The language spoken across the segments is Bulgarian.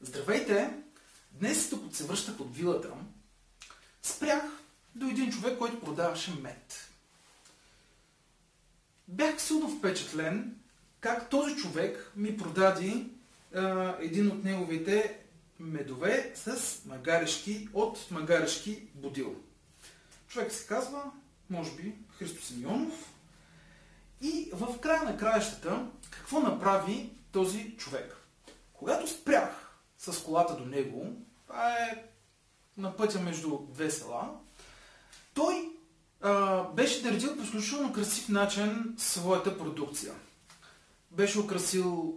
Здравейте! Днес, докато се връщах от вилата, спрях до един човек, който продаваше мед. Бях силно впечатлен как този човек ми продаде един от неговите медове с магарешки от магарешки будил. Човек се казва, може би, Христо Симеонов. И в края на краищата, какво направи този човек? Когато спрях с колата до него, това е на пътя между две села, той беше наредил по изключително красив начин своята продукция. Беше украсил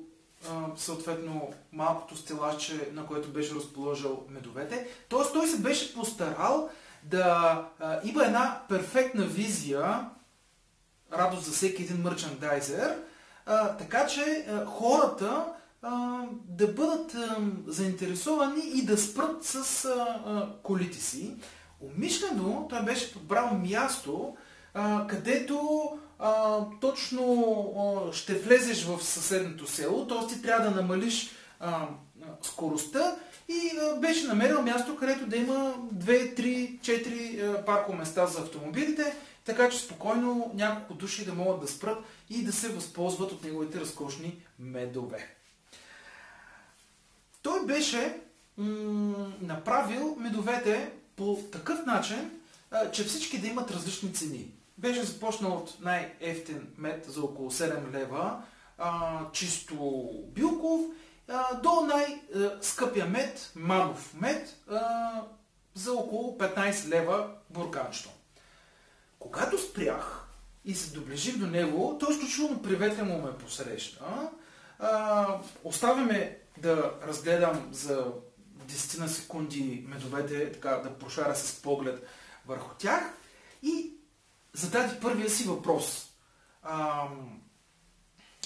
съответно малкото стелажче, на което беше разположил медовете. Тоест той се беше постарал да има една перфектна визия, радост за всеки един мърчандайзер, така че хората да бъдат заинтересовани и да спрат с колите си. Умишлено той беше подбрал място, където точно ще влезеш в съседното село, т.е. ти трябва да намалиш скоростта и беше намерил място, където да има 2, 3, 4 паркоместа за автомобилите, така че спокойно няколко души да могат да спрат и да се възползват от неговите разкошни медове. Той беше направил медовете по такъв начин, че всички да имат различни цени. Беше започнал от най-евтин мед за около 7 лева, чисто билков, до най-скъпия мед, манов мед, за около 15 лева бурканчето. Когато спрях и се доближих до него, той изключително приветливо ме посрещна. Остави ме да разгледам за 10 на секунди медовете, така да прошаря с поглед върху тях и зададе първия си въпрос.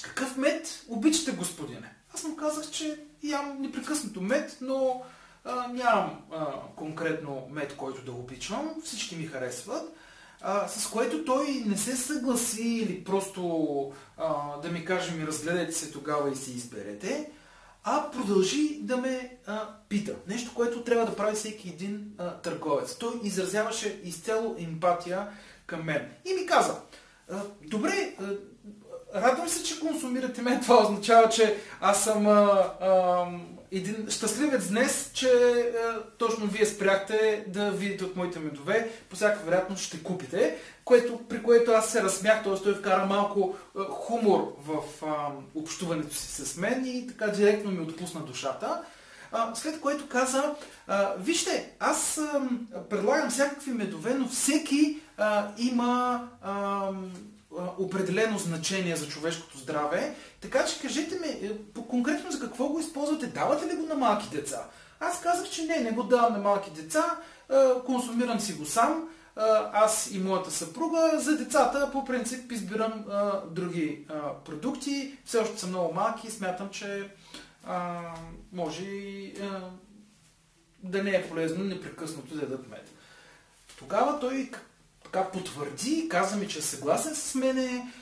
Какъв мед обичате, господине? Аз му казах, че ям непрекъснато мед, но нямам конкретно мед, който да обичам. Всички ми харесват. С което той не се съгласи или просто да ми каже, ми разгледайте се тогава и си изберете, а продължи да ме пита. Нещо, което трябва да прави всеки един търговец. Той изразяваше изцяло емпатия към мен. И ми каза, добре, радвам се, че консумирате мен. Това означава, че аз съм един щастливец днес, че точно вие спряхте да видите от моите медове. По всяка вероятност ще купите, при което аз се разсмях, т.е. той вкара малко хумор в общуването си с мен и така директно ми отпусна душата. След което каза, вижте, аз предлагам всякакви медове, но всеки има определено значение за човешкото здраве. Така че кажете ми, конкретно за какво го използвате? Давате ли го на малки деца? Аз казах, че не го давам на малки деца, консумирам си го сам, аз и моята съпруга. За децата по принцип избирам други продукти, все още са много малки и смятам, че може да не е полезно непрекъснато да ядат мед. Тогава той така потвърди, каза ми, че е съгласен с мене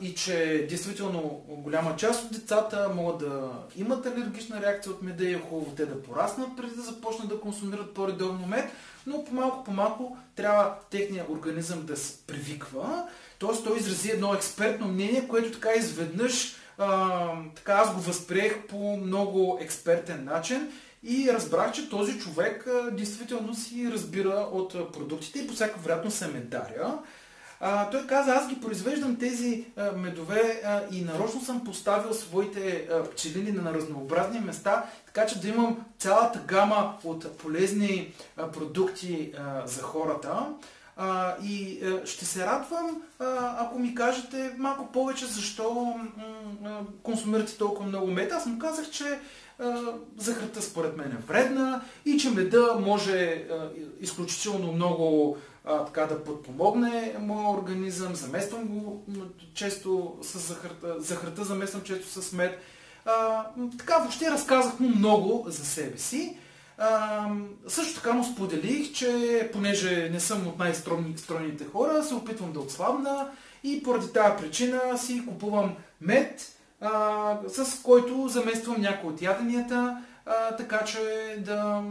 и че действително голяма част от децата могат да имат алергична реакция от меда и е хубаво те да пораснат преди да започнат да консумират по-редовно мед, но по-малко трябва техният организъм да се привиква. Тоест той изрази едно експертно мнение, което така изведнъж аз го възприех по много експертен начин и разбрах, че този човек действително си разбира от продуктите и по всяка вероятност се медаря. Той каза, аз ги произвеждам тези медове и нарочно съм поставил своите пчелини на разнообразни места, така че да имам цялата гама от полезни продукти за хората. И ще се радвам, ако ми кажете малко повече защо консумирате толкова много мед. Аз му казах, че захарта според мен е вредна и че меда може изключително много да подпомогне моя организъм. Замествам го често с захарта замествам често с мед. Така въобще разказах му много за себе си. Също така му споделих, че понеже не съм от най-стройните хора, се опитвам да отслабна и поради тази причина си купувам мед, с който замествам някои от яденията така че да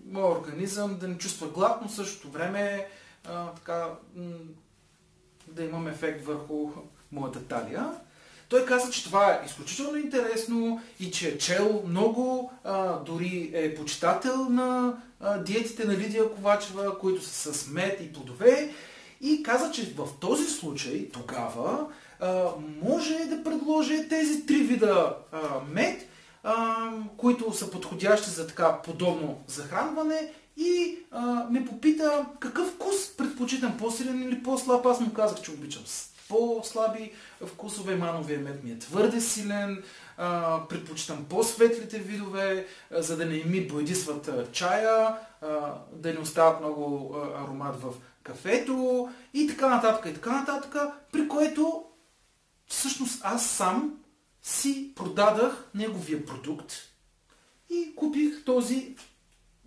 моят организъм да не чувства глад, но в същото време така, да имам ефект върху моята талия. Той каза, че това е изключително интересно и че е чел много, дори е почитател на диетите на Лидия Ковачева, които са с мед и плодове. И каза, че в този случай, тогава, може да предложи тези 3 вида мед, които са подходящи за така подобно захранване и ме попита какъв вкус предпочитам, по-силен или по-слаб. Аз му казах, че обичам по-слаби вкусове, мановия мед ми е твърде силен, предпочитам по-светлите видове, за да не ми боядисват чая, да не остават много аромат в кафето и така нататък, при което всъщност аз сам си продадах неговия продукт и купих този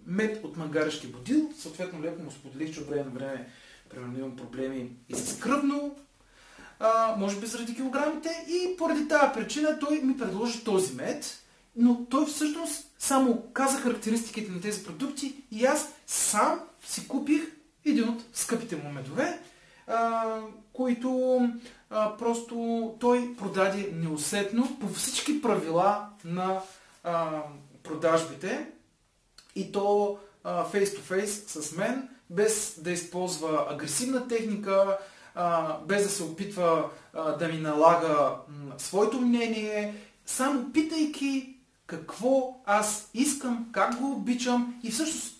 мед от Мангаришки Будил. Съответно леко му споделих, че от време на време примерно имам проблеми и с кръвно, може би заради килограмите, и поради тази причина той ми предложи този мед, но той всъщност само каза характеристиките на тези продукти и аз сам си купих един от скъпите му медове, които просто той продаде неусетно по всички правила на продажбите и то face-to-face с мен, без да използва агресивна техника, без да се опитва да ми налага своето мнение, само питайки какво аз искам, как го обичам и всъщност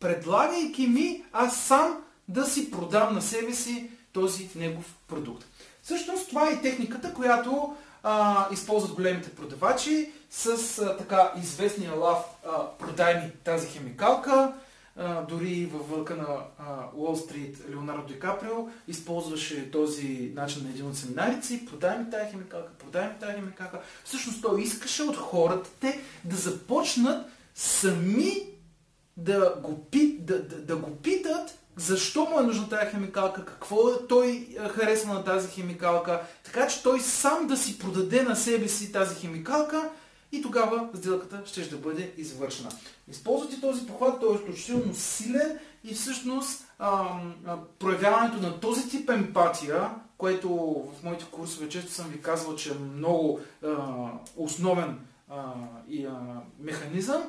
предлагайки ми аз сам да си продам на себе си този негов продукт. Всъщност това е техниката, която използват големите продавачи с така известния лав продай ми тази химикалка. Дори във Вълка на Уолл Стрит Леонардо Ди Каприо използваше този начин на един от семинарици. Продай ми тази химикалка. Всъщност той искаше от хората те да започнат сами да го питат защо му е нужна тази химикалка, какво той харесва на тази химикалка, така че той сам да си продаде на себе си тази химикалка и тогава сделката ще да бъде извършена. Използвате този похват, той е изключително силен и всъщност проявяването на този тип емпатия, което в моите курсове често съм ви казвал, че е много основен механизъм,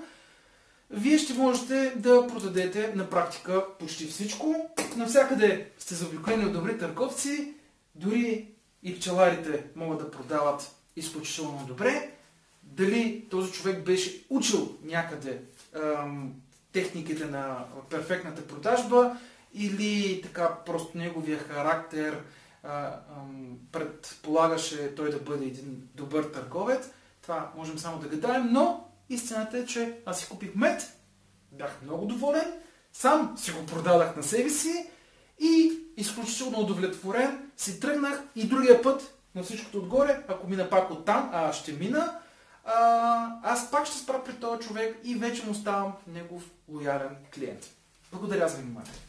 вие ще можете да продадете на практика почти всичко. Навсякъде сте заобиколени от добри търговци, дори и пчеларите могат да продават изключително добре. Дали този човек беше учил някъде техниките на перфектната продажба или така просто неговия характер предполагаше той да бъде един добър търговец, това можем само да гадаем, но истината е, че аз си купих мед, бях много доволен, сам си го продадах на себе си и изключително удовлетворен си тръгнах и другия път на всичкото отгоре, ако мина пак оттам, ще мина, аз пак ще спра при този човек и вече му ставам негов лоялен клиент. Благодаря за вниманието.